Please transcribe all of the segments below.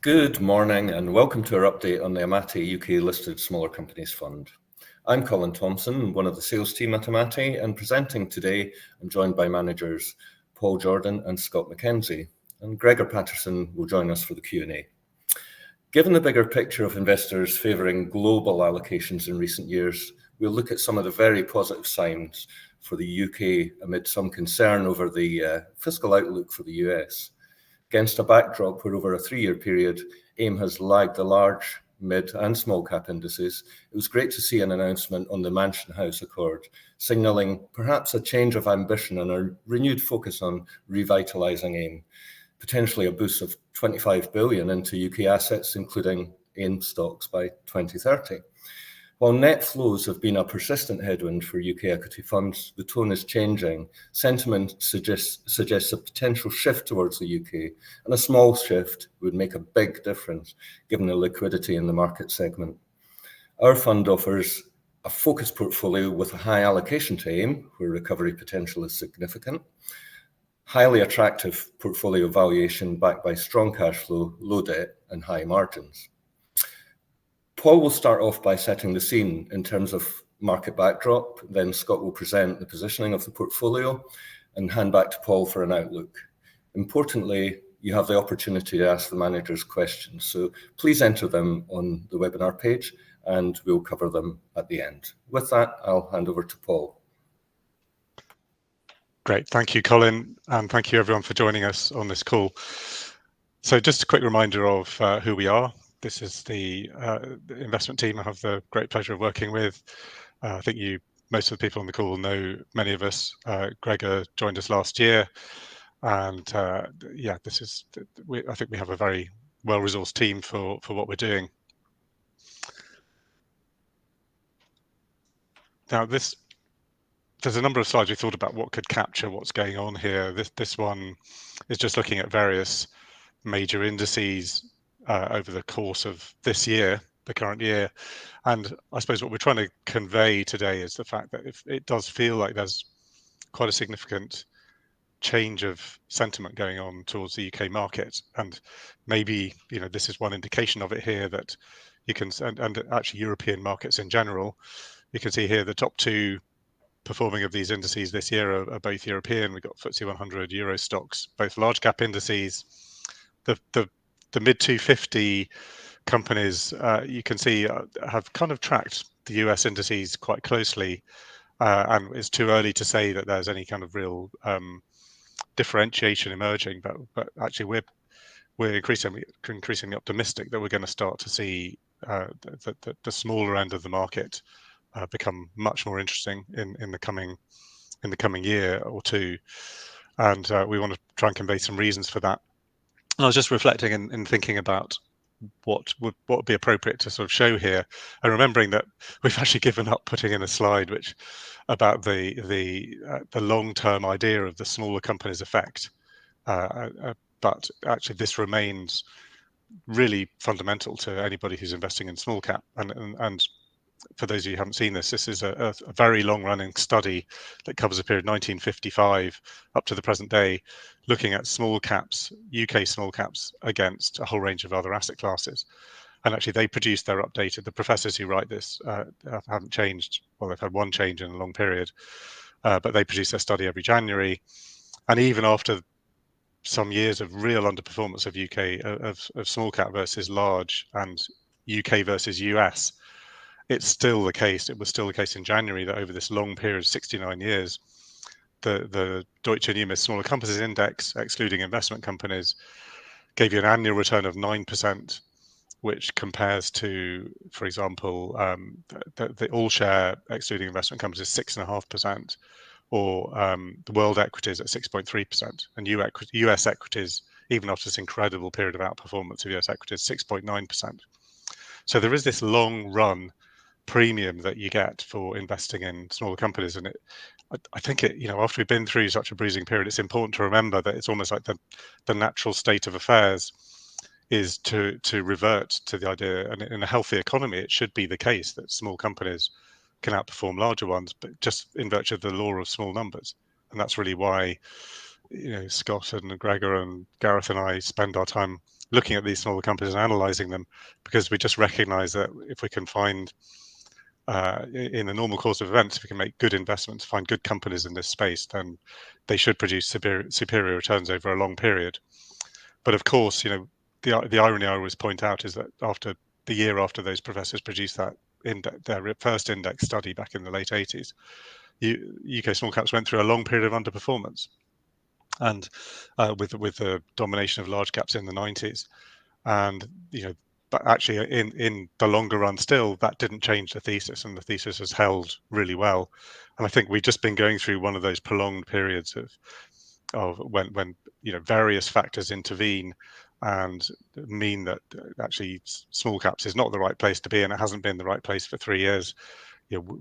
Good morning and welcome to our update on the Amati UK listed smaller companies fund. I'm Colin Thompson, one of the sales team at Amati, and presenting today I'm joined by managers Paul Jordan and Scott McKenzie, and Gregor Patterson will join us for the Q&A. Given the bigger picture of investors favouring global allocations in recent years, we'll look at some of the very positive signs for the UK amid some concern over the fiscal outlook for the US. Against a backdrop where over a 3-year period, AIM has lagged the large, mid and small cap indices, it was great to see an announcement on the Mansion House Accord, signalling perhaps a change of ambition and a renewed focus on revitalising AIM, potentially a boost of 25 billion into UK assets, including AIM stocks by 2030. While net flows have been a persistent headwind for UK equity funds, the tone is changing. Sentiment suggests a potential shift towards the UK, and a small shift would make a big difference given the liquidity in the market segment. Our fund offers a focused portfolio with a high allocation to AIM, where recovery potential is significant, highly attractive portfolio valuation backed by strong cash flow, low debt, and high margins. Paul will start off by setting the scene in terms of market backdrop, then Scott will present the positioning of the portfolio and hand back to Paul for an outlook. Importantly, you have the opportunity to ask the managers questions, so please enter them on the webinar page and we'll cover them at the end. With that, I'll hand over to Paul. Great, thank you, Colin, and thank you everyone for joining us on this call. So just a quick reminder of who we are. This is the investment team I have the great pleasure of working with. I think most of the people on the call know many of us. Gregor joined us last year, and I think we have a very well-resourced team for what we're doing. Now, there's a number of slides we thought about what could capture what's going on here. This one is just looking at various major indices over the course of this year, the current year. And I suppose what we're trying to convey today is the fact that if it does feel like there's quite a significant change of sentiment going on towards the UK market. And maybe, this is one indication of it here that you can, and actually European markets in general, you can see here the top two performing of these indices this year are both European. We've got FTSE 100 Euro stocks, both large cap indices. The mid 250 companies you can see have kind of tracked the US indices quite closely, and it's too early to say that there's any kind of real differentiation emerging. But actually, we're increasingly optimistic that we're going to start to see the smaller end of the market become much more interesting in the coming year or two, and we want to try and convey some reasons for that. And I was just reflecting and thinking about what would be appropriate to sort of show here, and remembering that we've actually given up putting in a slide which about the long-term idea of the smaller companies effect, but actually this remains really fundamental to anybody who's investing in small cap. And for those of you who haven't seen this is a very long-running study that covers a period 1955 up to the present day, looking at small caps, UK small caps, against a whole range of other asset classes. And actually, they produced their updated. The professors who write this haven't changed. Well, they've had one change in a long period, but they produce their study every January. And even after some years of real underperformance of UK of small cap versus large and UK versus US, it's still the case. It was still the case in January that over this long period, 69 years, the Deutsche Numis Smaller Companies Index, excluding investment companies, gave you an annual return of 9%, which compares to, for example, the all share excluding investment companies is 6.5%, or the world equities at 6.3%, and US equities, even after this incredible period of outperformance of US equities, 6.9%. So there is this long run premium that you get for investing in smaller companies, and I think after we've been through such a bruising period, it's important to remember that it's almost like the natural state of affairs is to revert to the idea, and in a healthy economy it should be the case that small companies can outperform larger ones, but just in virtue of the law of small numbers. And that's really why Scott and Gregor and Gareth and I spend our time looking at these smaller companies and analysing them, because we just recognise that if we can find in the normal course of events, if we can make good investments, find good companies in this space, then they should produce superior returns over a long period. But of course, the irony I always point out is that after the year after those professors produced that their first index study back in the late 80s, UK small caps went through a long period of underperformance, and with the domination of large caps in the 90s. And but actually in the longer run still, that didn't change the thesis, and the thesis has held really well. And I think we've just been going through one of those prolonged periods of when various factors intervene and mean that actually small caps is not the right place to be, and it hasn't been the right place for 3 years.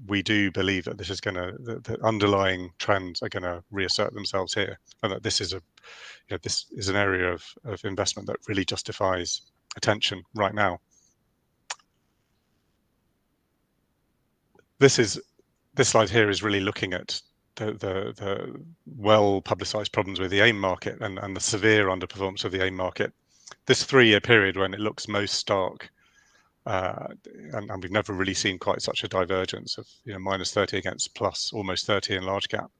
We do believe that this is the underlying trends are going to reassert themselves here, and that this is this is an area of investment that really justifies attention right now. This slide here is really looking at the well publicized problems with the AIM market and the severe underperformance of the AIM market. This 3-year period when it looks most stark, and we've never really seen quite such a divergence of minus 30 against plus almost 30 in large cap.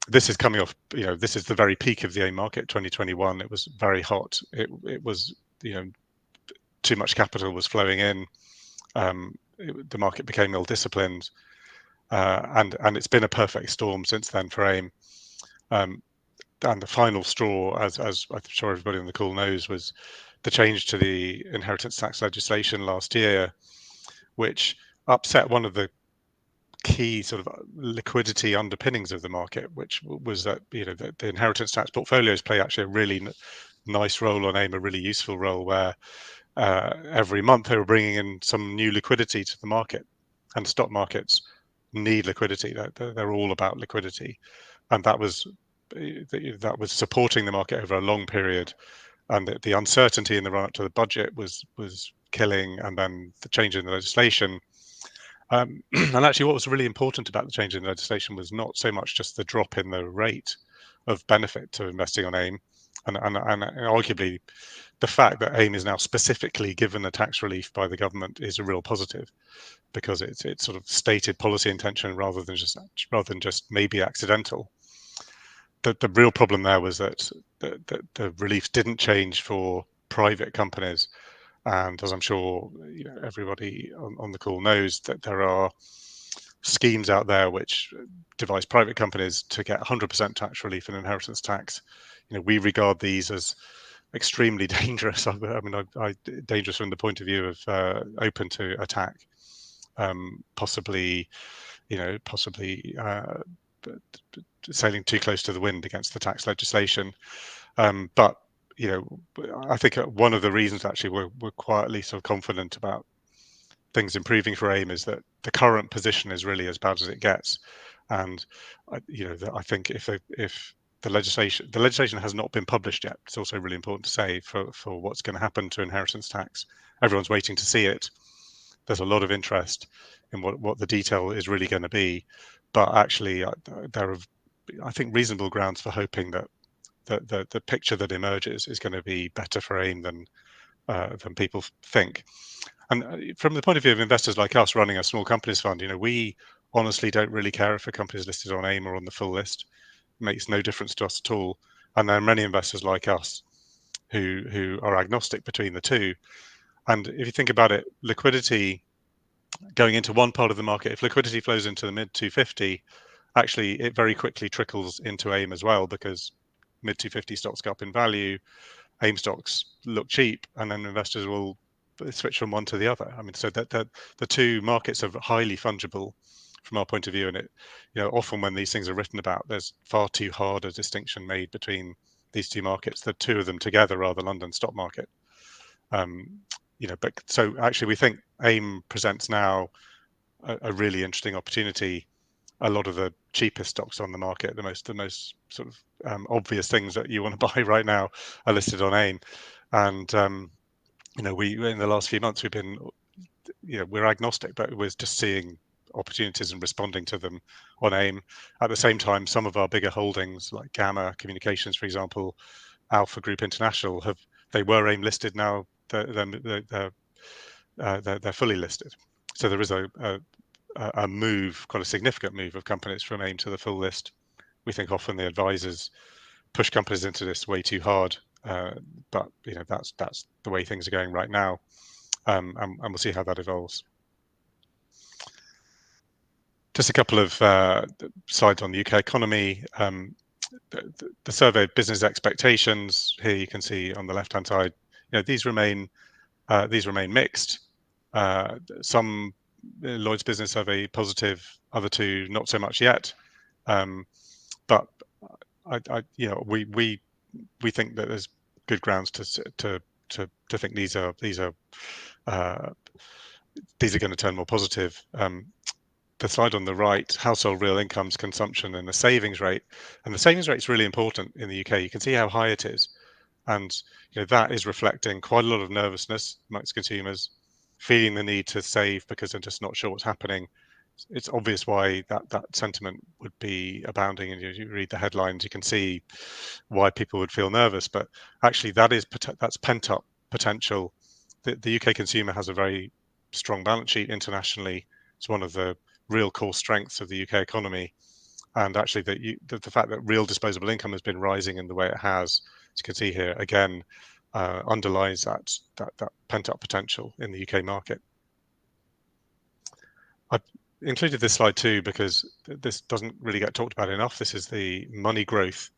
This is coming off, this is the very peak of the AIM market, 2021. It was very hot. It was, too much capital was flowing in. The market became ill-disciplined, and it's been a perfect storm since then for AIM. And the final straw, as I'm sure everybody on the call knows, was the change to the inheritance tax legislation last year, which upset one of the key sort of liquidity underpinnings of the market, which was that the inheritance tax portfolios play actually a really nice role on AIM, a really useful role, where every month they were bringing in some new liquidity to the market, and stock markets need liquidity. They're all about liquidity, and that was supporting the market over a long period. And the uncertainty in the run up to the budget was killing, and then the change in the legislation. And actually, what was really important about the change in the legislation was not so much just the drop in the rate of benefit to investing on AIM, and arguably the fact that AIM is now specifically given a tax relief by the government is a real positive, because it's sort of stated policy intention rather than just maybe accidental. The real problem there was that the relief didn't change for private companies. And as I'm sure everybody on the call knows, that there are schemes out there which devise private companies to get 100% tax relief and inheritance tax. We regard these as extremely dangerous. I mean, dangerous from the point of view of open to attack, possibly sailing too close to the wind against the tax legislation. But I think one of the reasons actually we're quietly sort of confident about things improving for AIM is that the current position is really as bad as it gets. And I think if the legislation has not been published yet, it's also really important to say for what's going to happen to inheritance tax. Everyone's waiting to see it. There's a lot of interest in what the detail is really going to be, but actually there are, I think, reasonable grounds for hoping that the picture that emerges is going to be better for AIM than people think. And from the point of view of investors like us running a small companies fund, we honestly don't really care if a company is listed on AIM or on the full list. It makes no difference to us at all. And there are many investors like us who are agnostic between the two. And if you think about it, liquidity going into one part of the market, if liquidity flows into the mid 250, actually it very quickly trickles into AIM as well, because mid 250 stocks go up in value, AIM stocks look cheap, and then investors will switch from one to the other. I mean, so that the two markets are highly fungible from our point of view. And it, often when these things are written about, there's far too hard a distinction made between these two markets. The two of them together are the London stock market. But so actually we think AIM presents now a really interesting opportunity. A lot of the cheapest stocks on the market, the most sort of obvious things that you want to buy right now, are listed on AIM. And we in the last few months we've been, we're agnostic, but we're just seeing opportunities and responding to them on AIM. At the same time, some of our bigger holdings like Gamma Communications, for example, Alpha Group International, have They were AIM listed, now they're fully listed. So there is a move, quite a significant move of companies from AIM to the full list. We think often the advisors push companies into this way too hard, but that's the way things are going right now, and we'll see how that evolves. Just a couple of slides on the UK economy. The survey of business expectations here, you can see on the left hand side, these remain mixed. Some Lloyd's Business Survey positive, other two not so much yet. But we think that there's good grounds to think these are going to turn more positive. The slide on the right, household real incomes, consumption, and the savings rate. And the savings rate is really important in the UK. You can see how high it is. And that is reflecting quite a lot of nervousness amongst consumers, feeling the need to save because they're just not sure what's happening. It's obvious why that sentiment would be abounding, and you read the headlines, you can see why people would feel nervous. But actually, that's pent up potential. The UK consumer has a very strong balance sheet internationally. It's one of the real core strengths of the UK economy, and actually the fact that real disposable income has been rising in the way it has, as you can see here again, underlies that pent up potential in the UK market. I've included this slide too because this doesn't really get talked about enough. This is the money growth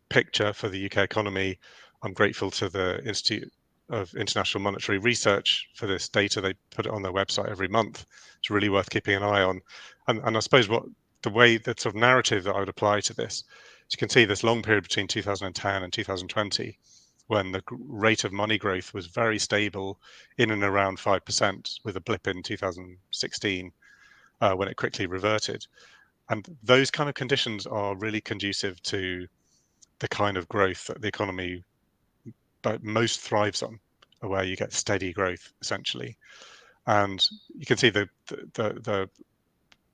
picture for the UK economy. I'm grateful to the Institute of International Monetary Research for this data. They put it on their website every month. It's really worth keeping an eye on. And I suppose the sort of narrative that I would apply to this, as you can see, this long period between 2010 and 2020, when the rate of money growth was very stable in and around 5%, with a blip in 2016 when it quickly reverted. And those kind of conditions are really conducive to the kind of growth that the economy most thrives on, where you get steady growth essentially. And you can see the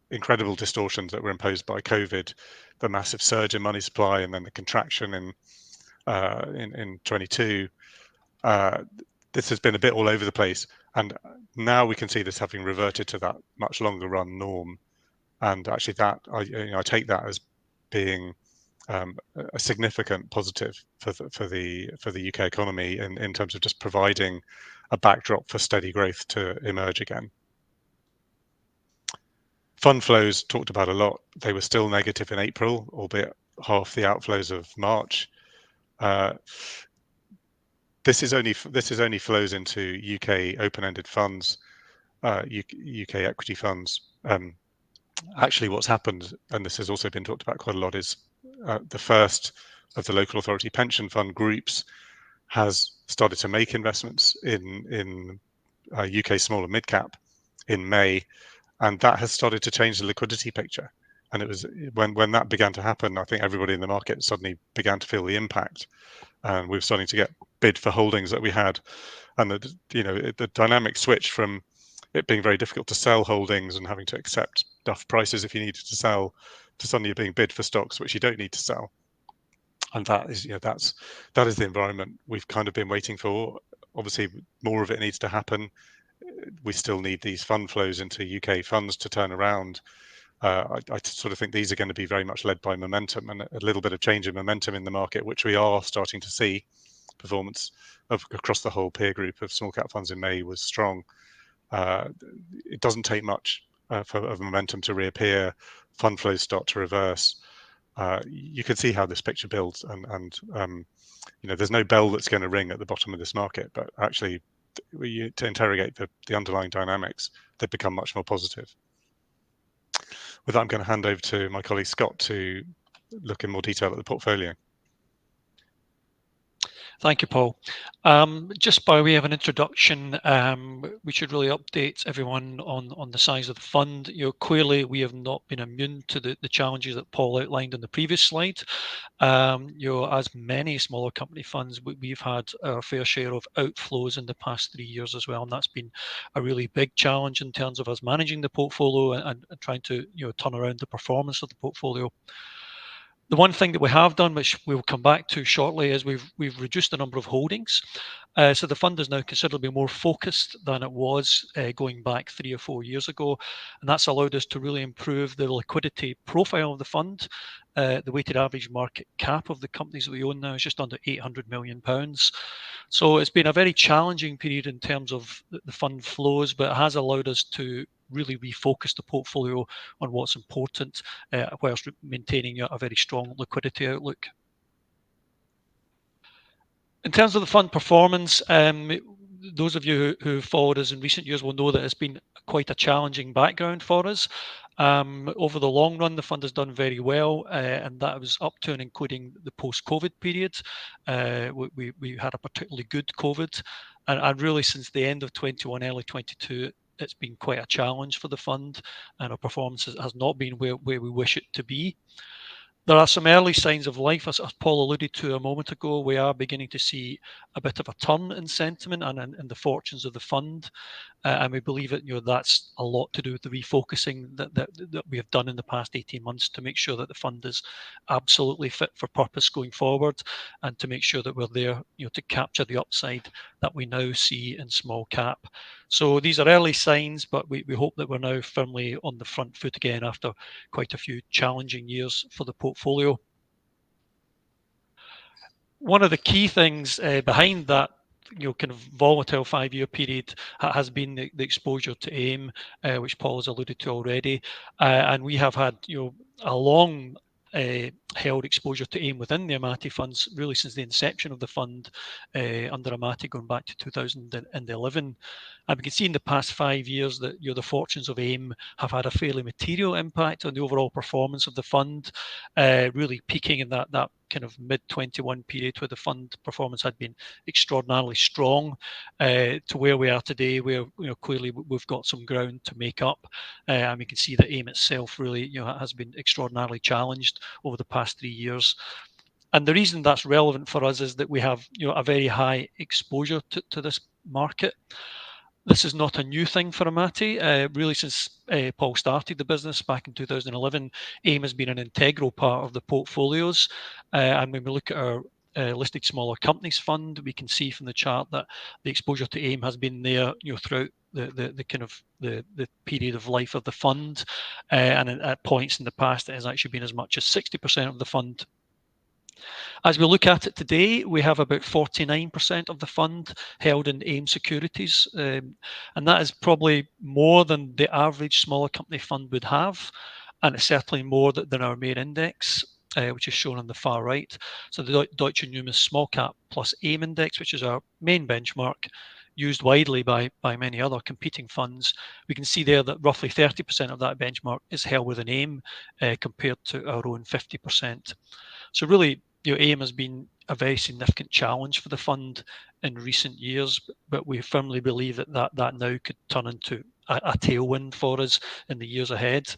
incredible distortions that were imposed by COVID, the massive surge in money supply, and then the contraction in 22. This has been a bit all over the place, and now we can see this having reverted to that much longer run norm. And actually, that I take that as being a significant positive for the UK economy in terms of just providing a backdrop for steady growth to emerge again. Fund flows talked about a lot. They were still negative in April, albeit half the outflows of March. This is only flows into UK open-ended funds, UK equity funds. Actually, what's happened, and this has also been talked about quite a lot, is the first of the local authority pension fund groups has started to make investments in UK small and mid cap in May, and that has started to change the liquidity picture. And it was when that began to happen, I think everybody in the market suddenly began to feel the impact, and we were starting to get bid for holdings that we had, and the dynamic switch from it being very difficult to sell holdings and having to accept duff prices if you needed to sell, to suddenly being bid for stocks which you don't need to sell. And that is that is the environment we've kind of been waiting for. Obviously, more of it needs to happen. We still need these fund flows into UK funds to turn around. I sort of think these are going to be very much led by momentum and a little bit of change in momentum in the market, which we are starting to see. Performance across the whole peer group of small cap funds in May was strong. It doesn't take much of momentum to reappear. Fund flows start to reverse. You can see how this picture builds, and there's no bell that's going to ring at the bottom of this market, but actually to interrogate the underlying dynamics, they've become much more positive. With that, I'm going to hand over to my colleague Scott to look in more detail at the portfolio. Thank you, Paul. Just by way of an introduction, we should really update everyone on the size of the fund. Clearly we have not been immune to the challenges that Paul outlined on the previous slide. As many smaller company funds, we've had our fair share of outflows in the past 3 years as well, and that's been a really big challenge in terms of us managing the portfolio and trying to turn around the performance of the portfolio. The one thing that we have done, which we'll come back to shortly, is we've reduced the number of holdings. So the fund is now considerably more focused than it was going back 3 or 4 years ago, and that's allowed us to really improve the liquidity profile of the fund. The weighted average market cap of the companies that we own now is just under £800 million. So it's been a very challenging period in terms of the fund flows, but it has allowed us to really refocus the portfolio on what's important, whilst maintaining a very strong liquidity outlook. In terms of the fund performance, those of you who followed us in recent years will know that it's been quite a challenging background for us. Over the long run, the fund has done very well, and that was up to and including the post-COVID period. We had a particularly good COVID, and really since the end of 21, early 22, it's been quite a challenge for the fund, and our performance has not been where we wish it to be. There are some early signs of life, as Paul alluded to a moment ago. We are beginning to see a bit of a turn in sentiment and in the fortunes of the fund. And we believe that that's a lot to do with the refocusing that we have done in the past 18 months to make sure that the fund is absolutely fit for purpose going forward, and to make sure that we're there to capture the upside that we now see in small cap. So these are early signs, but we hope that we're now firmly on the front foot again after quite a few challenging years for the portfolio. One of the key things behind that kind of volatile 5-year period has been the exposure to AIM, which Paul has alluded to already, and we have had a long held exposure to AIM within the Amati funds really since the inception of the fund under Amati going back to 2011. And we can see in the past 5 years that the fortunes of AIM have had a fairly material impact on the overall performance of the fund, really peaking in that kind of mid-21 period where the fund performance had been extraordinarily strong, to where we are today, where clearly we've got some ground to make up, and we can see that AIM itself really has been extraordinarily challenged over the past 3 years. And the reason that's relevant for us is that we have a very high exposure to this market. This is not a new thing for Amati. Really, since Paul started the business back in 2011, AIM has been an integral part of the portfolios. And when we look at our listed smaller companies fund, we can see from the chart that the exposure to AIM has been there throughout the kind of the period of life of the fund. And at points in the past, it has actually been as much as 60% of the fund. As we look at it today, we have about 49% of the fund held in AIM securities, and that is probably more than the average smaller company fund would have, and it's certainly more than our main index, which is shown on the far right. So the Deutsche Numis Small Cap plus AIM index, which is our main benchmark, used widely by many other competing funds. We can see there that roughly 30% of that benchmark is held within AIM, compared to our own 50%. So really, AIM has been a very significant challenge for the fund in recent years, but we firmly believe that now could turn into a tailwind for us in the years ahead.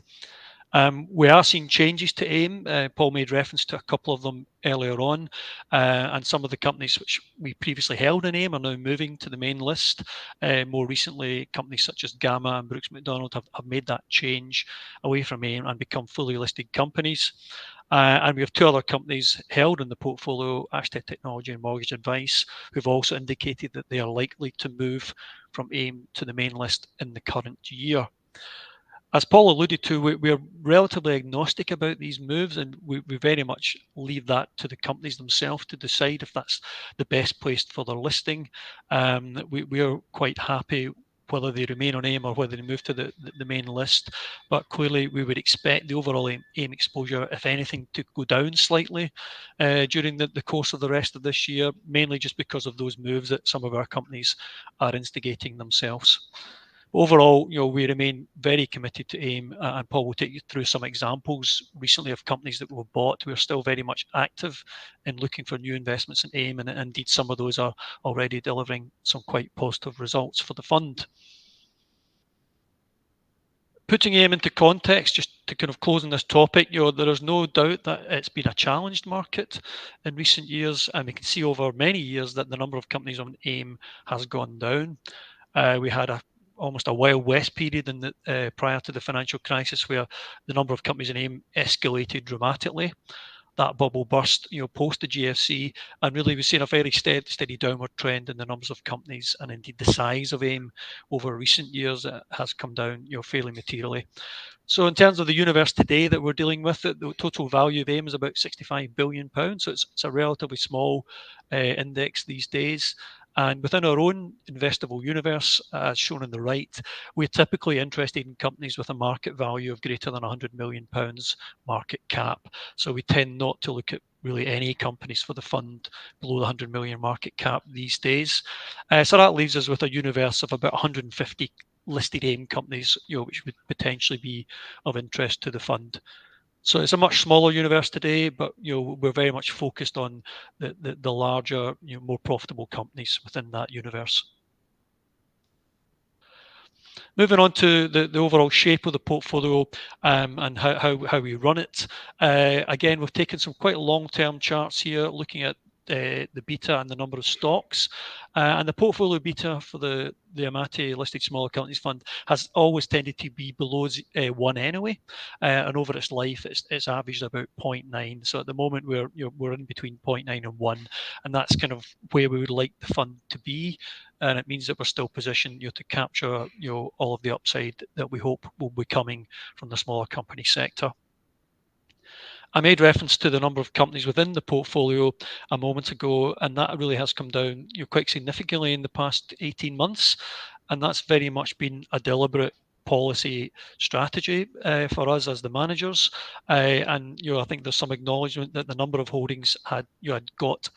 We are seeing changes to AIM. Paul made reference to a couple of them earlier on, and some of the companies which we previously held in AIM are now moving to the main list. More recently, companies such as Gamma and Brooks Macdonald have made that change away from AIM and become fully listed companies. And we have 2 other companies held in the portfolio, Ashtead Technology and Mortgage Advice, who've also indicated that they are likely to move from AIM to the main list in the current year. As Paul alluded to, we're relatively agnostic about these moves, and we very much leave that to the companies themselves to decide if that's the best place for their listing. We are quite happy whether they remain on AIM or whether they move to the main list, but clearly we would expect the overall AIM exposure, if anything, to go down slightly during the course of the rest of this year, mainly just because of those moves that some of our companies are instigating themselves. Overall, we remain very committed to AIM, and Paul will take you through some examples recently of companies that we've bought. We're still very much active in looking for new investments in AIM, and indeed some of those are already delivering some quite positive results for the fund. Putting AIM into context, just to kind of close on this topic, there is no doubt that it's been a challenged market in recent years, and we can see over many years that the number of companies on AIM has gone down. We had almost a Wild West period prior to the financial crisis where the number of companies in AIM escalated dramatically. that bubble burst, post the GFC, and really we've seen a very steady downward trend in the numbers of companies, and indeed the size of AIM over recent years has come down, fairly materially. So in terms of the universe today that we're dealing with, the total value of AIM is about £65 billion. So it's a relatively small index these days. And within our own investable universe, as shown on the right, we're typically interested in companies with a market value of greater than £100 million market cap. So we tend not to look at really any companies for the fund below the 100 million market cap these days. So that leaves us with a universe of about 150 listed AIM companies, which would potentially be of interest to the fund. So it's a much smaller universe today, but we're very much focused on the larger, more profitable companies within that universe. Moving on to the overall shape of the portfolio and how we run it. Again, we've taken some quite long-term charts here, looking at the beta and the number of stocks, and the portfolio beta for the Amati listed smaller companies fund has always tended to be below 1 anyway, and over its life it's averaged about 0.9. So at the moment we're in between 0.9 and 1, and that's kind of where we would like the fund to be. And it means that we're still positioned to capture all of the upside that we hope will be coming from the smaller company sector. I made reference to the number of companies within the portfolio a moment ago, and that really has come down quite significantly in the past 18 months. And that's very much been a deliberate policy strategy for us as the managers. And I think there's some acknowledgement that the number of holdings had got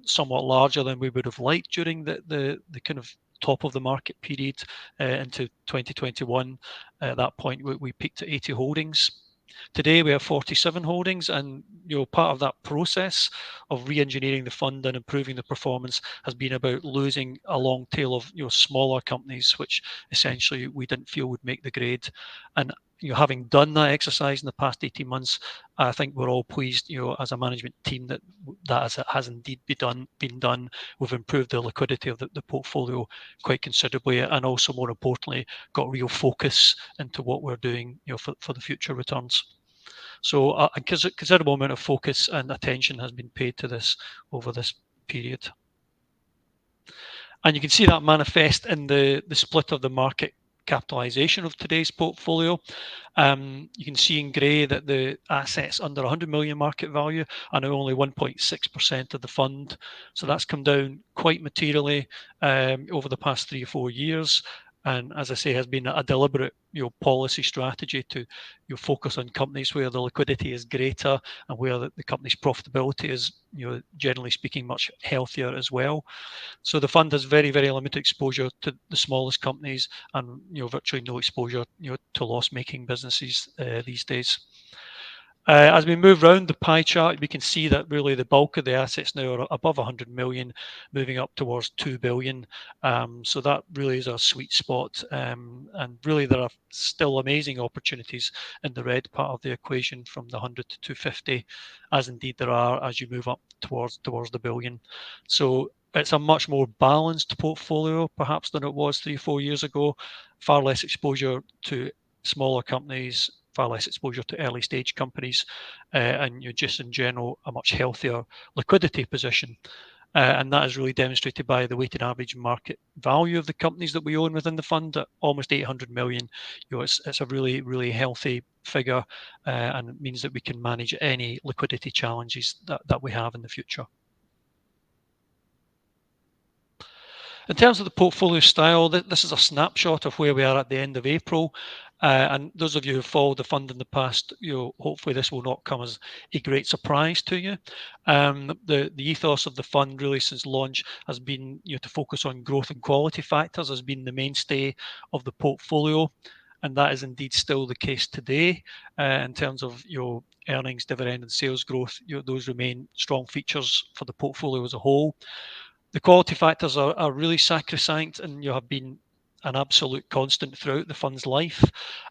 somewhat larger than we would have liked during the kind of top of the market period into 2021. At that point, we peaked at 80 holdings. Today we have 47 holdings, and part of that process of re-engineering the fund and improving the performance has been about losing a long tail of smaller companies, which essentially we didn't feel would make the grade. And having done that exercise in the past 18 months, I think we're all pleased, as a management team, that has indeed been done. We've improved the liquidity of the portfolio quite considerably, and also more importantly, got real focus into what we're doing, for the future returns. So a considerable amount of focus and attention has been paid to this over this period. And you can see that manifest in the split of the market capitalization of today's portfolio. You can see in grey that the assets under 100 million market value are now only 1.6% of the fund. So that's come down quite materially over the past 3 or 4 years. And as I say, has been a deliberate policy strategy to focus on companies where the liquidity is greater and where the company's profitability is, generally speaking, much healthier as well. So the fund has very, very limited exposure to the smallest companies, and virtually no exposure to loss-making businesses these days. As we move around the pie chart, we can see that really the bulk of the assets now are above 100 million, moving up towards 2 billion. So that really is our sweet spot. And really there are still amazing opportunities in the red part of the equation from the 100 to 250, as indeed there are as you move up towards the billion. So it's a much more balanced portfolio perhaps than it was 3 or 4 years ago. Far less exposure to smaller companies, far less exposure to early stage companies, and just in general a much healthier liquidity position. And that is really demonstrated by the weighted average market value of the companies that we own within the fund at almost 800 million. It's a really, really healthy figure, and it means that we can manage any liquidity challenges that we have in the future. In terms of the portfolio style, this is a snapshot of where we are at the end of April. And those of you who followed the fund in the past, hopefully this will not come as a great surprise to you. The ethos of the fund really since launch has been to focus on growth and quality factors has been the mainstay of the portfolio. And that is indeed still the case today in terms of earnings, dividend and sales growth. Those remain strong features for the portfolio as a whole. The quality factors are really sacrosanct and have been an absolute constant throughout the fund's life.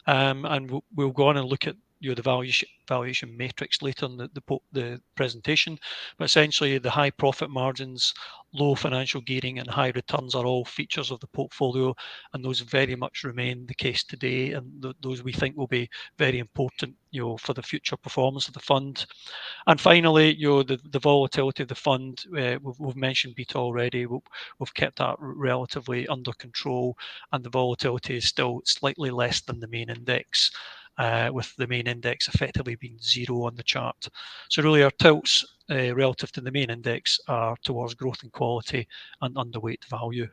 And we'll go on and look at the valuation matrix later in the presentation, but essentially the high profit margins, low financial gearing, and high returns are all features of the portfolio, and those very much remain the case today, and those we think will be very important, for the future performance of the fund. And finally, the volatility of the fund, we've mentioned beta already. We've kept that relatively under control, and the volatility is still slightly less than the main index, with the main index effectively being 0 on the chart. So really our tilts relative to the main index are towards growth and quality and underweight value.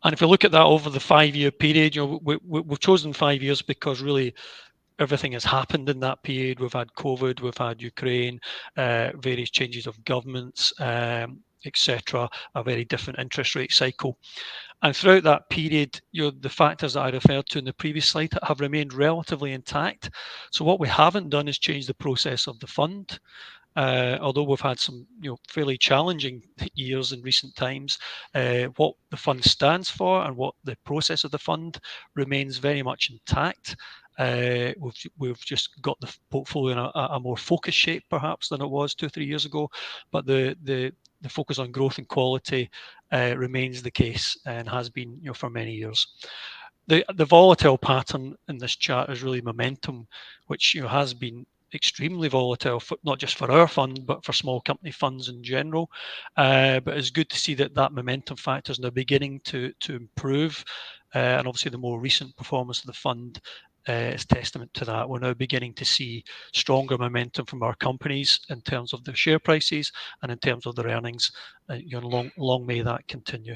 And if you look at that over the 5-year period, we've chosen 5 years because really everything has happened in that period. We've had COVID, we've had Ukraine, various changes of governments, etc., a very different interest rate cycle. And throughout that period, the factors that I referred to in the previous slide have remained relatively intact. So what we haven't done is change the process of the fund. Although we've had some fairly challenging years in recent times, what the fund stands for and what the process of the fund remains very much intact. We've just got the portfolio in a more focused shape perhaps than it was 2-3 years ago, but the focus on growth and quality remains the case and has been for many years. The volatile pattern in this chart is really momentum, which has been extremely volatile, not just for our fund, but for small company funds in general. But it's good to see that momentum factor is now beginning to improve. And obviously the more recent performance of the fund is testament to that. We're now beginning to see stronger momentum from our companies in terms of their share prices and in terms of their earnings. Long may that continue.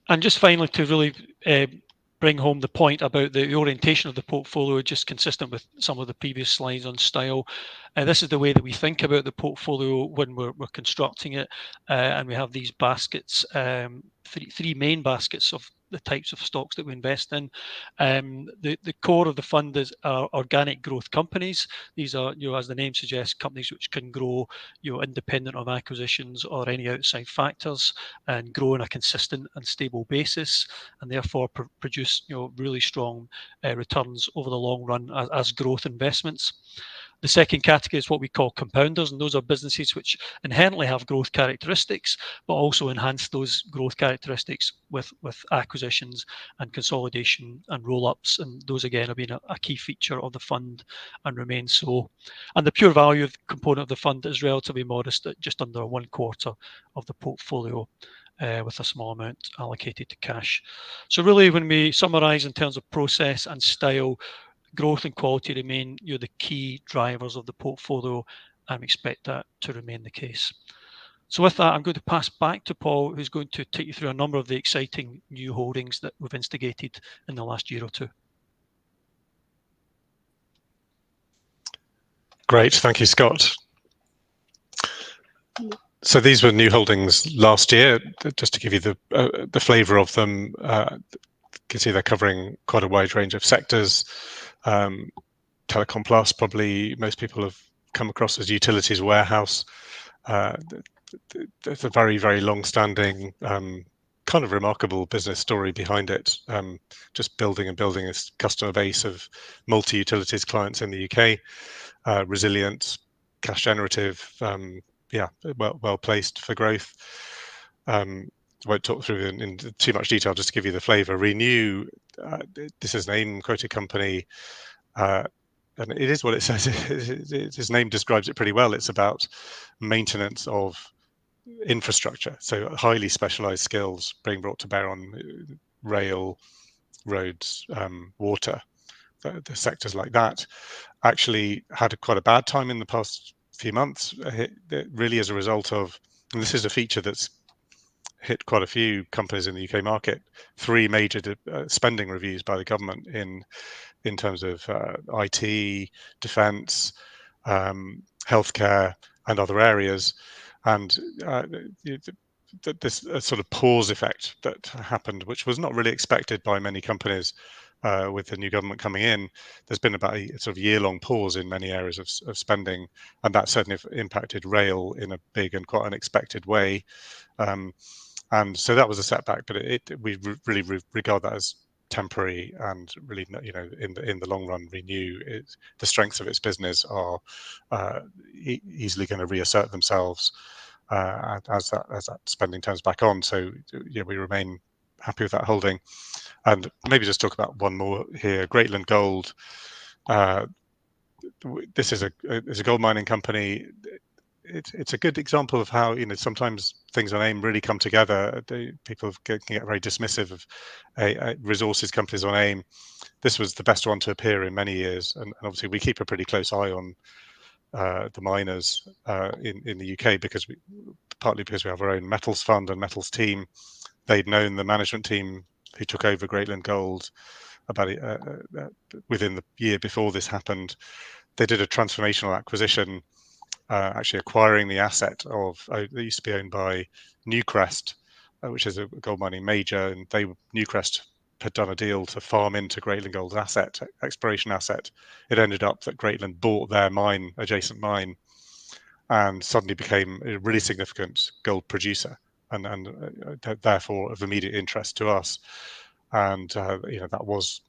And just finally, to really bring home the point about the orientation of the portfolio, just consistent with some of the previous slides on style. This is the way that we think about the portfolio when we're constructing it, and we have these baskets, three main baskets of the types of stocks that we invest in. The core of the fund is our organic growth companies. These are, as the name suggests, companies which can grow, independent of acquisitions or any outside factors, and grow on a consistent and stable basis, and therefore produce, really strong returns over the long run as growth investments. The second category is what we call compounders, and those are businesses which inherently have growth characteristics, but also enhance those growth characteristics with acquisitions and consolidation and roll-ups. And those again have been a key feature of the fund and remain so. And the pure value component of the fund is relatively modest at just under 1/4 of the portfolio, with a small amount allocated to cash. So really, when we summarize in terms of process and style, growth and quality remain the key drivers of the portfolio, and we expect that to remain the case. So with that, I'm going to pass back to Paul, who's going to take you through a number of the exciting new holdings that we've instigated in the last year or two. Great, thank you, Scott. So these were new holdings last year. Just to give you the flavour of them, you can see they're covering quite a wide range of sectors. Telecom Plus, probably most people have come across as utilities warehouse. There's a very, very long-standing, kind of remarkable business story behind it. Just building a customer base of multi-utilities clients in the UK, resilient, cash generative, well placed for growth. Won't talk through in too much detail, just to give you the flavour. Renew, this is an AIM-quoted company, and it is what it says. His name describes it pretty well. It's about maintenance of infrastructure, so highly specialised skills being brought to bear on rail, roads, water. The sectors like that actually had quite a bad time in the past few months, really as a result of, and this is a feature that's hit quite a few companies in the UK market, 3 major spending reviews by the government in terms of IT, defence, healthcare, and other areas, and this sort of pause effect that happened, which was not really expected by many companies. With the new government coming in, there's been about a sort of year-long pause in many areas of spending, and that certainly impacted rail in a big and quite unexpected way. And so that was a setback, but we really regard that as temporary, and really, in the long run, we knew the strengths of its business are easily going to reassert themselves as that spending turns back on. So yeah, we remain happy with that holding. And maybe just talk about one more here, Greatland Gold. This is a gold mining company. It's a good example of how sometimes things on AIM really come together. People can get very dismissive of resources companies on AIM. This was the best one to appear in many years, and obviously we keep a pretty close eye on the miners in the UK, partly because we have our own metals fund and metals team. They'd known the management team who took over Greatland Gold about within the year before this happened. They did a transformational acquisition, actually acquiring the asset of that used to be owned by Newcrest, which is a gold mining major, and Newcrest had done a deal to farm into Greatland Gold's exploration asset. It ended up that Greatland bought their adjacent mine, and suddenly became a really significant gold producer, and therefore of immediate interest to us. And that was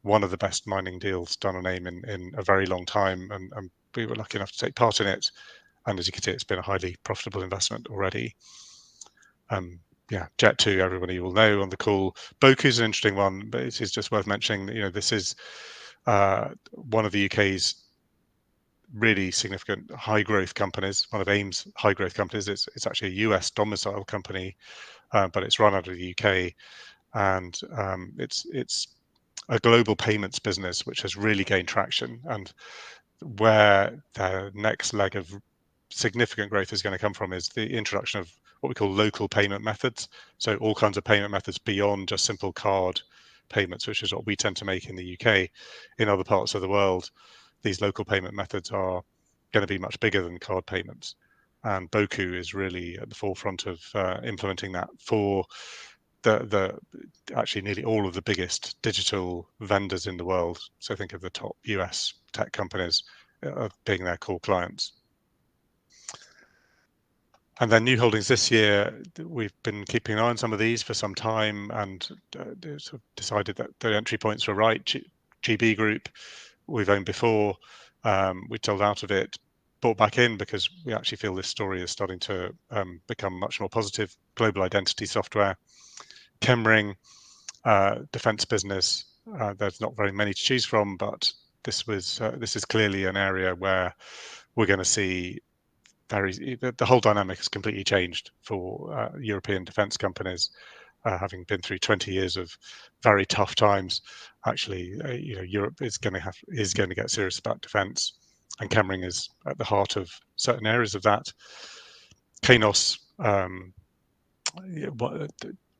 one of the best mining deals done on AIM in a very long time, and we were lucky enough to take part in it. And as you can see, it's been a highly profitable investment already. Jet2, everybody will know on the call. Boku's an interesting one, but it is just worth mentioning. This is one of the UK's really significant high growth companies, one of AIM's high growth companies. It's actually a US domicile company, but it's run out of the UK, and it's a global payments business which has really gained traction, and where the next leg of significant growth is going to come from is the introduction of what we call local payment methods. So all kinds of payment methods beyond just simple card payments, which is what we tend to make in the UK. In other parts of the world, these local payment methods are going to be much bigger than card payments. And Boku is really at the forefront of implementing that for actually nearly all of the biggest digital vendors in the world. So think of the top US tech companies being their core clients. And then new holdings this year, we've been keeping an eye on some of these for some time, and sort of decided that the entry points were right. GB Group, we've owned before. We sold out of it, bought back in because we actually feel this story is starting to become much more positive. Global identity software. Chemring, defense business. There's not very many to choose from, but this is clearly an area where we're going to see the whole dynamic has completely changed for European defense companies, having been through 20 years of very tough times. Actually, Europe is going to get serious about defense, and Chemring is at the heart of certain areas of that. Kainos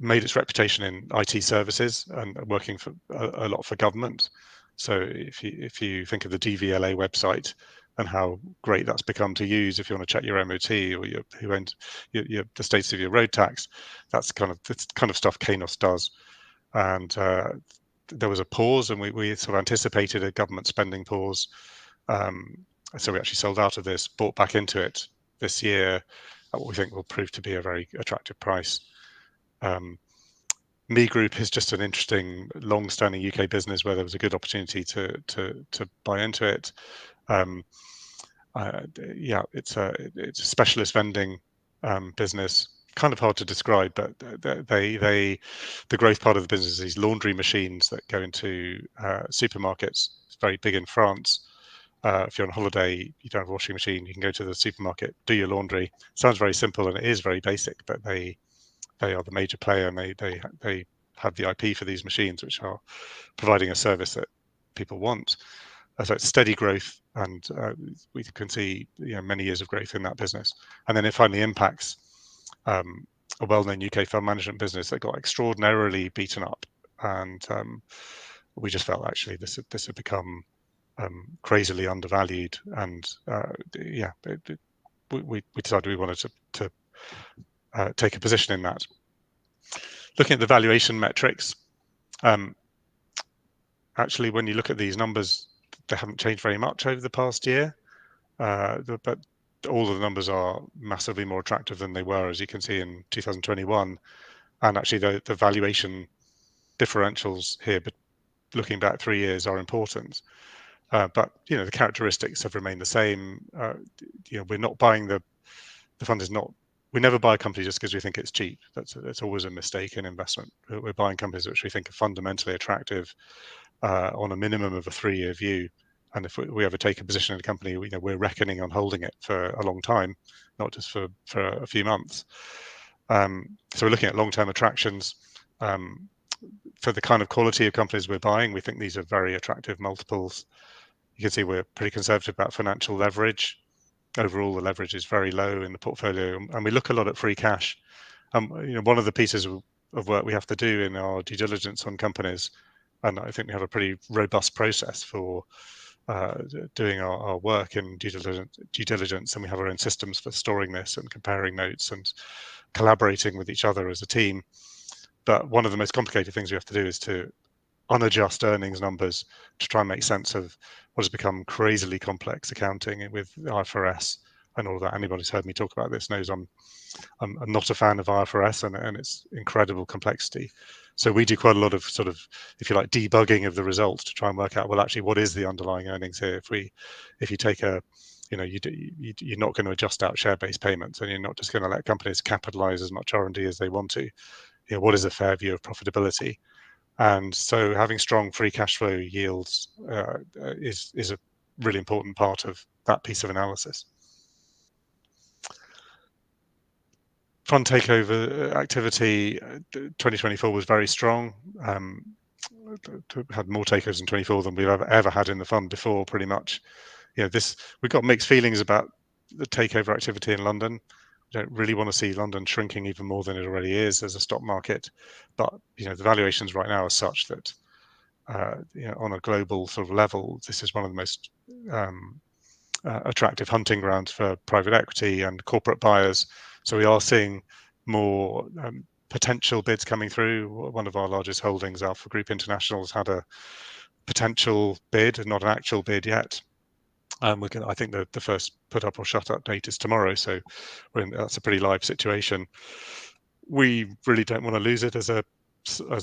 made its reputation in IT services and working for a lot for government. So if you think of the DVLA website and how great that's become to use if you want to check your MOT or the status of your road tax, that's kind of stuff Kainos does. And there was a pause, and we sort of anticipated a government spending pause. So we actually sold out of this, bought back into it this year at what we think will prove to be a very attractive price. Me Group is just an interesting, long-standing UK business where there was a good opportunity to buy into it. It's a specialist vending business. Kind of hard to describe, but the growth part of the business is these laundry machines that go into supermarkets. It's very big in France. If you're on holiday, you don't have a washing machine, you can go to the supermarket, do your laundry. Sounds very simple, and it is very basic, but they are the major player, and they have the IP for these machines, which are providing a service that people want. So it's steady growth, and we can see many years of growth in that business. And then it finally impacts a well-known UK fund management business that got extraordinarily beaten up, and we just felt actually this had become crazily undervalued, and we decided we wanted to take a position in that. Looking at the valuation metrics, actually, when you look at these numbers, they haven't changed very much over the past year. But all of the numbers are massively more attractive than they were, as you can see in 2021. And actually the valuation differentials here, but looking back 3 years, are important. But the characteristics have remained the same. We're not buying the fund is not. We never buy a company just because we think it's cheap. That's always a mistake in investment. We're buying companies which we think are fundamentally attractive on a minimum of a 3-year view. And if we ever take a position in a company, we're reckoning on holding it for a long time, not just for a few months. So we're looking at long-term attractions. For the kind of quality of companies we're buying, we think these are very attractive multiples. You can see we're pretty conservative about financial leverage. Overall, the leverage is very low in the portfolio, and we look a lot at free cash. One of the pieces of work we have to do in our due diligence on companies, and I think we have a pretty robust process for doing our work in due diligence, and we have our own systems for storing this and comparing notes and collaborating with each other as a team. But one of the most complicated things we have to do is to unadjust earnings numbers to try and make sense of what has become crazily complex accounting with IFRS and all of that. Anybody who's heard me talk about this knows I'm not a fan of IFRS and its incredible complexity. So we do quite a lot of sort of, if you like, debugging of the results to try and work out, well, actually, what is the underlying earnings here? If you take a, you're not going to adjust out share-based payments, and you're not just going to let companies capitalize as much R&D as they want to. What is a fair view of profitability? And so having strong free cash flow yields is a really important part of that piece of analysis. Fund takeover activity, 2024 was very strong. Had more takeovers in 24 than we've ever had in the fund before, pretty much. We've got mixed feelings about the takeover activity in London. We don't really want to see London shrinking even more than it already is as a stock market. But the valuations right now are such that on a global sort of level, this is one of the most attractive hunting grounds for private equity and corporate buyers. So we are seeing more potential bids coming through. One of our largest holdings, Alpha Group International, has had a potential bid, not an actual bid yet. I think the first put up or shut up date is tomorrow, so that's a pretty live situation. We really don't want to lose it as a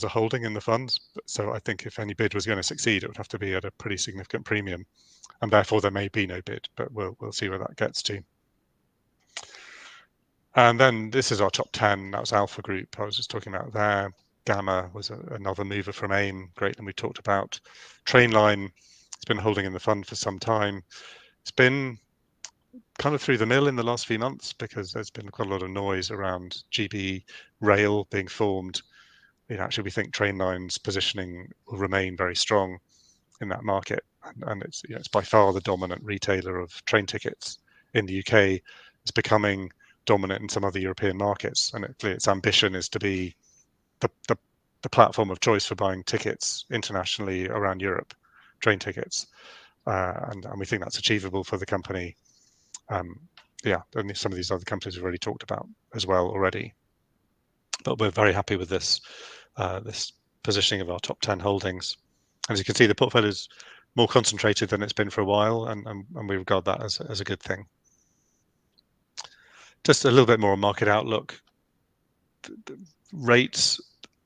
holding in the funds. So I think if any bid was going to succeed, it would have to be at a pretty significant premium, and therefore there may be no bid, but we'll see where that gets to. And then this is our top 10. That was Alpha Group. I was just talking about there. Gamma was another mover from AIM. Great, and we talked about Trainline. It's been holding in the fund for some time. It's been kind of through the mill in the last few months because there's been quite a lot of noise around GB Rail being formed. Actually, we think Trainline's positioning will remain very strong in that market, and it's by far the dominant retailer of train tickets in the UK. It's becoming dominant in some other European markets, and its ambition is to be the platform of choice for buying tickets internationally around Europe, train tickets, and we think that's achievable for the company. And some of these other companies we've already talked about as well already. But we're very happy with this positioning of our top 10 holdings. As you can see, the portfolio is more concentrated than it's been for a while, and we regard that as a good thing. Just a little bit more on market outlook. The rates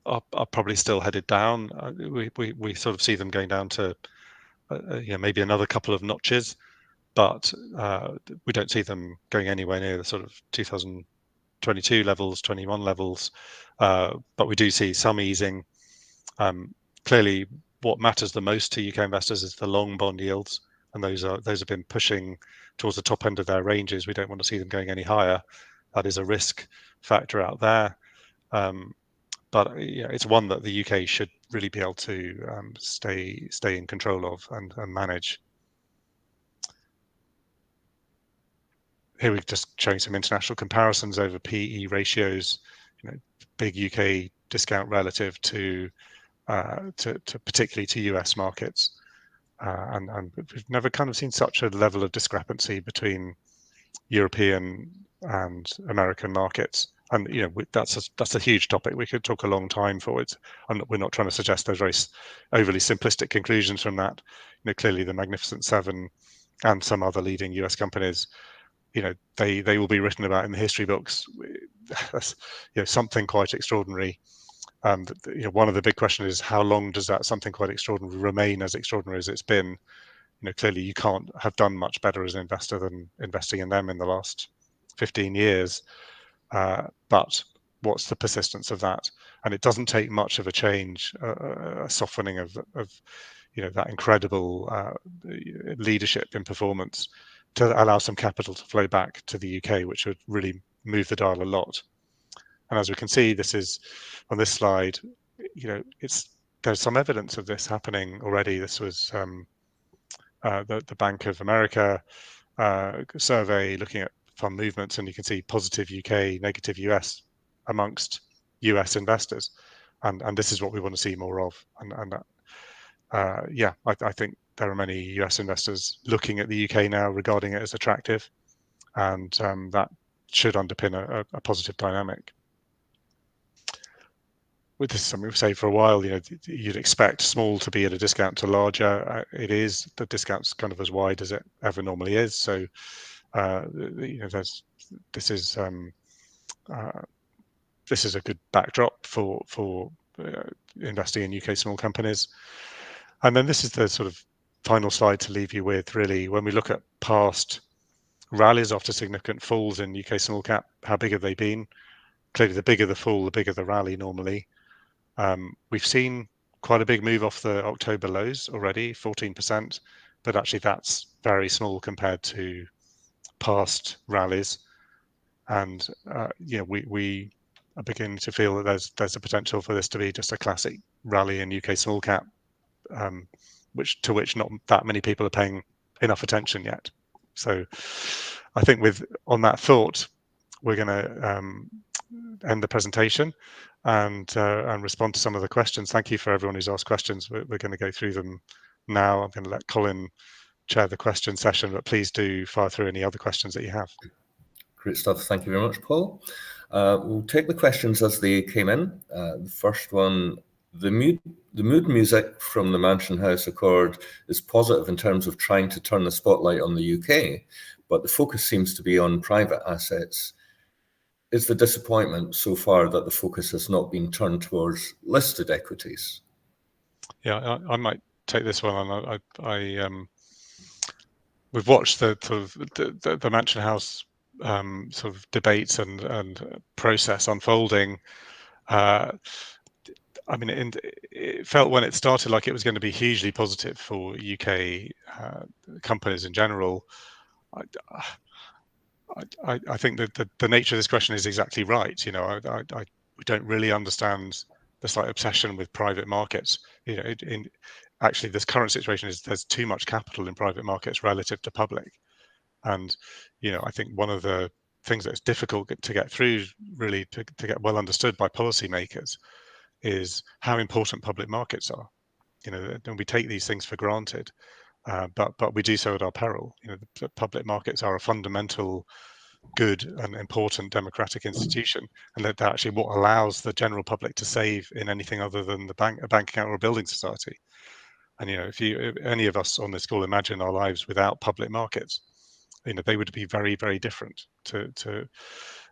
are probably still headed down. We sort of see them going down to maybe another couple of notches, but we don't see them going anywhere near the sort of 2022 levels, 21 levels. But we do see some easing. Clearly, what matters the most to UK investors is the long bond yields, and those have been pushing towards the top end of their ranges. We don't want to see them going any higher. That is a risk factor out there. But it's one that the UK should really be able to stay in control of and manage. Here we're just showing some international comparisons over PE ratios. Big UK discount relative to particularly to US markets, and we've never kind of seen such a level of discrepancy between European and American markets. And that's a huge topic. We could talk a long time for it. We're not trying to suggest there's very overly simplistic conclusions from that. Clearly the Magnificent Seven and some other leading US companies they will be written about in the history books. That's, something quite extraordinary. One of the big questions is, how long does that something quite extraordinary remain as extraordinary as it's been? Clearly you can't have done much better as an investor than investing in them in the last 15 years. But what's the persistence of that? And it doesn't take much of a change, a softening of that incredible leadership in performance to allow some capital to flow back to the UK, which would really move the dial a lot. And as we can see, this is on this slide, there's some evidence of this happening already. This was the Bank of America survey looking at fund movements, and you can see positive UK, negative US amongst US investors, and this is what we want to see more of. I think there are many US investors looking at the UK now, regarding it as attractive, and that should underpin a positive dynamic. With this is something we've said for a while. You'd expect small to be at a discount to larger. It is. The discount's kind of as wide as it ever normally is. So, this is a good backdrop for investing in UK small companies. And then this is the sort of final slide to leave you with. Really, when we look at past rallies after significant falls in UK small cap, how big have they been? Clearly, the bigger the fall, the bigger the rally normally. We've seen quite a big move off the October lows already, 14%, but actually that's very small compared to past rallies. And we are beginning to feel that there's a potential for this to be just a classic rally in UK small cap, which not that many people are paying enough attention yet. So I think on that thought, we're going to end the presentation and respond to some of the questions. Thank you for everyone who's asked questions. We're going to go through them now. I'm going to let Colin chair the question session, but please do fire through any other questions that you have. Great stuff. Thank you very much, Paul. We'll take the questions as they came in. The first one, the mood music from the Mansion House Accord is positive in terms of trying to turn the spotlight on the UK, but the focus seems to be on private assets. Is the disappointment so far that the focus has not been turned towards listed equities? Yeah, I might take this one on. We've watched the Mansion House sort of debates and process unfolding. It felt when it started like it was going to be hugely positive for UK companies in general. I think that the nature of this question is exactly right. We don't really understand the slight obsession with private markets. Actually, this current situation is there's too much capital in private markets relative to public, and I think one of the things that's difficult to get through, really, to get well understood by policymakers, is how important public markets are. And we take these things for granted. But we do so at our peril. The public markets are a fundamental, good and important democratic institution, and they're actually what allows the general public to save in anything other than a bank account or a building society. And if any of us on this call imagine our lives without public markets, they would be very, very different to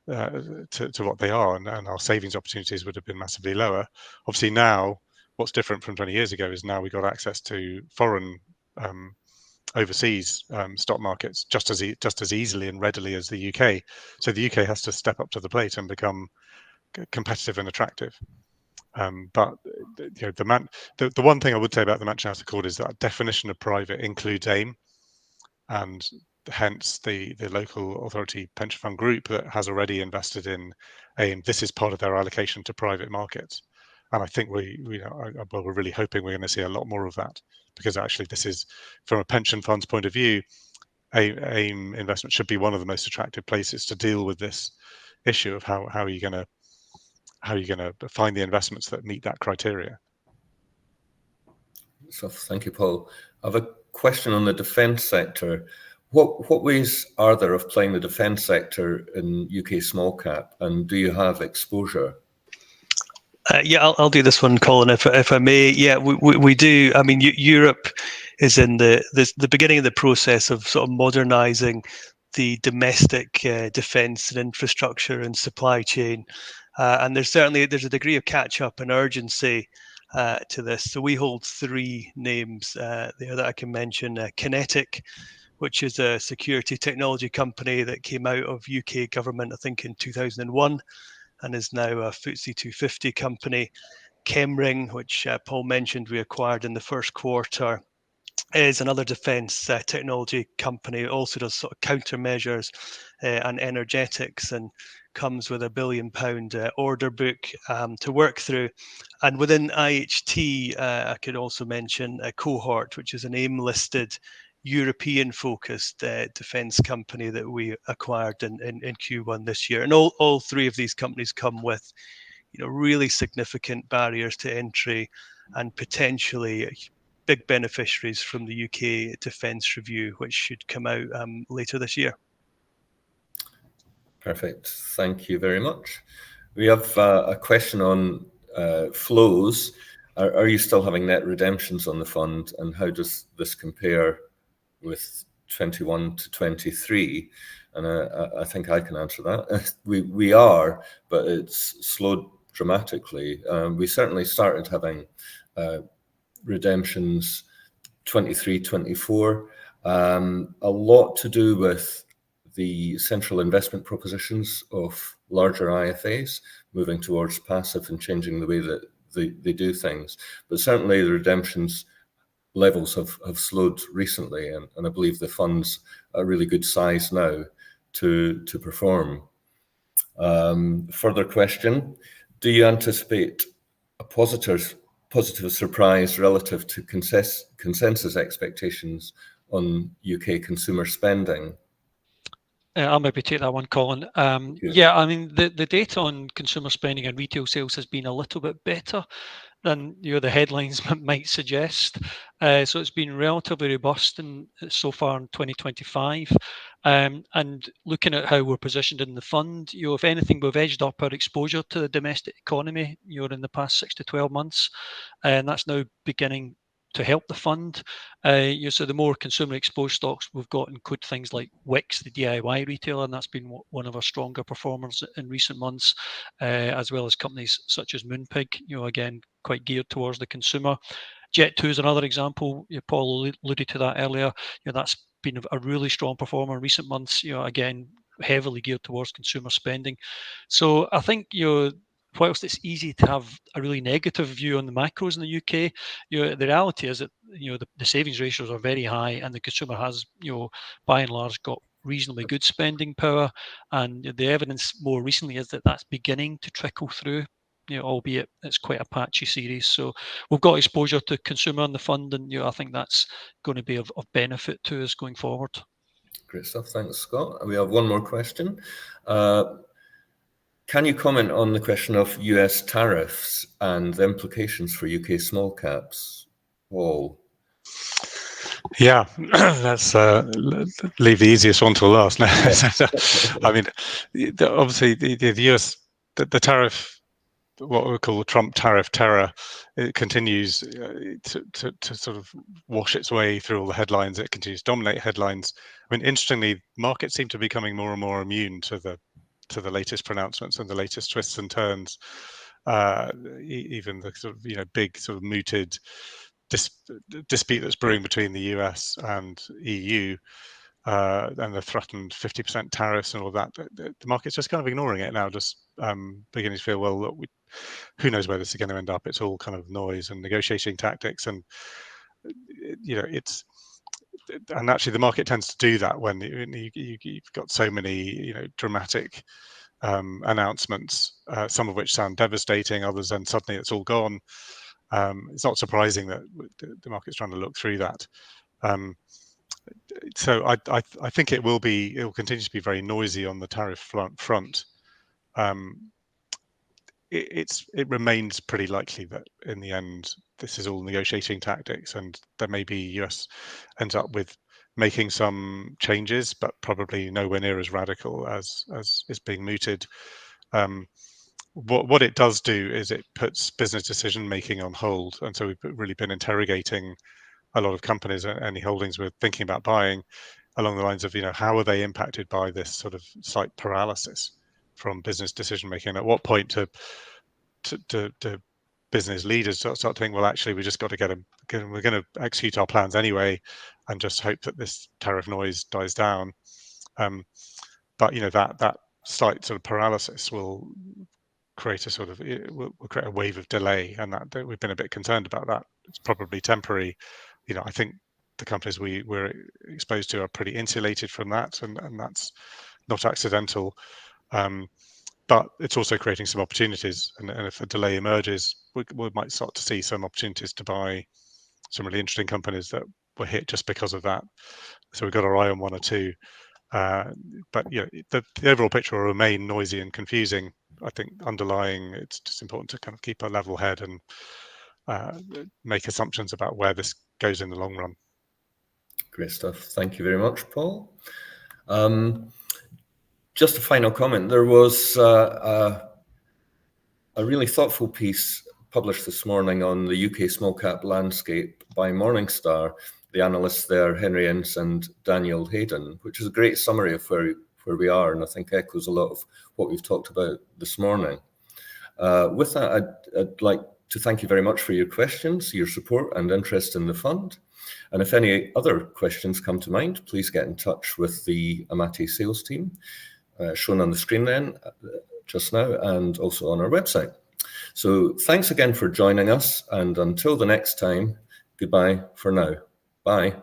what they are, and our savings opportunities would have been massively lower. Obviously, now what's different from 20 years ago is now we've got access to foreign overseas stock markets just as easily and readily as the UK. So the UK has to step up to the plate and become competitive and attractive. But the one thing I would say about the Mansion House Accord is that definition of private includes AIM, and hence the local authority pension fund group that has already invested in AIM. This is part of their allocation to private markets. And I think we're really hoping we're going to see a lot more of that, because actually this is, from a pension fund's point of view, AIM investment should be one of the most attractive places to deal with this issue of how are you going to find the investments that meet that criteria. So thank you, Paul. I have a question on the defence sector. What ways are there of playing the defence sector in UK small cap, and do you have exposure? Yeah, I'll do this one, Colin, if I may. Yeah, we do. Europe is in the beginning of the process of sort of modernising the domestic defence and infrastructure and supply chain. And there's a degree of catch up and urgency to this. So we hold 3 names there that I can mention. Kinetic, which is a security technology company that came out of UK government, I think, in 2001, and is now a FTSE 250 company. Chemring, which Paul mentioned we acquired in the first quarter, is another defence technology company. It also does sort of countermeasures and energetics, and comes with £1 billion order book to work through. And within IHT, I could also mention a Cohort, which is an AIM-listed European-focused defence company that we acquired in Q1 this year. And all 3 of these companies come with, really significant barriers to entry and potentially big beneficiaries from the UK Defence Review, which should come out later this year. Perfect. Thank you very much. We have a question on flows. Are you still having net redemptions on the fund, and how does this compare with 21 to 23? And I think I can answer that. We are, but it's slowed dramatically. We certainly started having redemptions 23, 24. A lot to do with the central investment propositions of larger IFAs moving towards passive and changing the way that they do things. But certainly the redemptions levels have slowed recently, and I believe the fund's a really good size now to perform. Further question: do you anticipate a positive surprise relative to consensus expectations on UK consumer spending? I'll maybe take that one, Colin. Yeah, I mean, the data on consumer spending and retail sales has been a little bit better than the headlines might suggest. So it's been relatively robust so far in 2025. And looking at how we're positioned in the fund, if anything, we've edged up our exposure to the domestic economy, in the past 6 to 12 months, and that's now beginning to help the fund. So the more consumer exposed stocks we've got include things like Wix, the DIY retailer, and that's been one of our stronger performers in recent months, as well as companies such as Moonpig, again, quite geared towards the consumer. Jet2 is another example. Paul alluded to that earlier. That's been a really strong performer in recent months, again, heavily geared towards consumer spending. So I think, whilst it's easy to have a really negative view on the macros in the UK, the reality is that the savings ratios are very high, and the consumer has, by and large, got reasonably good spending power. And the evidence more recently is that that's beginning to trickle through, albeit it's quite a patchy series. So we've got exposure to consumer in the fund, and I think that's going to be of benefit to us going forward. Great stuff. Thanks, Scott. We have one more question. Can you comment on the question of US tariffs and the implications for UK small caps? Paul? Yeah, let's leave the easiest one till last. I mean, obviously the US, the tariff, what we call the Trump tariff terror, it continues to sort of wash its way through all the headlines. It continues to dominate headlines. I mean, interestingly, markets seem to be becoming more and more immune to the latest pronouncements and the latest twists and turns. Even the sort of big sort of mooted dispute that's brewing between the US and EU, and the threatened 50% tariffs and all of that. The market's just kind of ignoring it now, just beginning to feel, well, look, who knows where this is going to end up? It's all kind of noise and negotiating tactics, and and actually the market tends to do that when you've got so many dramatic announcements, some of which sound devastating, others then suddenly it's all gone. It's not surprising that the market's trying to look through that. So I think it will continue to be very noisy on the tariff front. It remains pretty likely that in the end this is all negotiating tactics, and there may be US ends up with making some changes, but probably nowhere near as radical as is being mooted. What it does do is it puts business decision making on hold, and so we've really been interrogating a lot of companies, any holdings we're thinking about buying, along the lines of, how are they impacted by this sort of slight paralysis from business decision making? At what point to business leaders start to think, well, actually, we just got to get them. We're going to execute our plans anyway, and just hope that this tariff noise dies down. But that slight sort of paralysis will create will create a wave of delay, and that we've been a bit concerned about that. It's probably temporary. I think the companies we're exposed to are pretty insulated from that, and that's not accidental. But it's also creating some opportunities, and if a delay emerges, we might start to see some opportunities to buy some really interesting companies that were hit just because of that. So we've got our eye on one or two. But the overall picture will remain noisy and confusing. I think underlying, it's just important to kind of keep a level head and make assumptions about where this goes in the long run. Great stuff. Thank you very much, Paul. Just a final comment. There was a really thoughtful piece published this morning on the UK small cap landscape by Morningstar, the analysts there, Henry Ince and Daniel Hayden, which is a great summary of where we are, and I think echoes a lot of what we've talked about this morning. With that, I'd like to thank you very much for your questions, your support and interest in the fund. And if any other questions come to mind, please get in touch with the Amati sales team, shown on the screen then, just now, and also on our website. So thanks again for joining us, and until the next time, goodbye for now. Bye.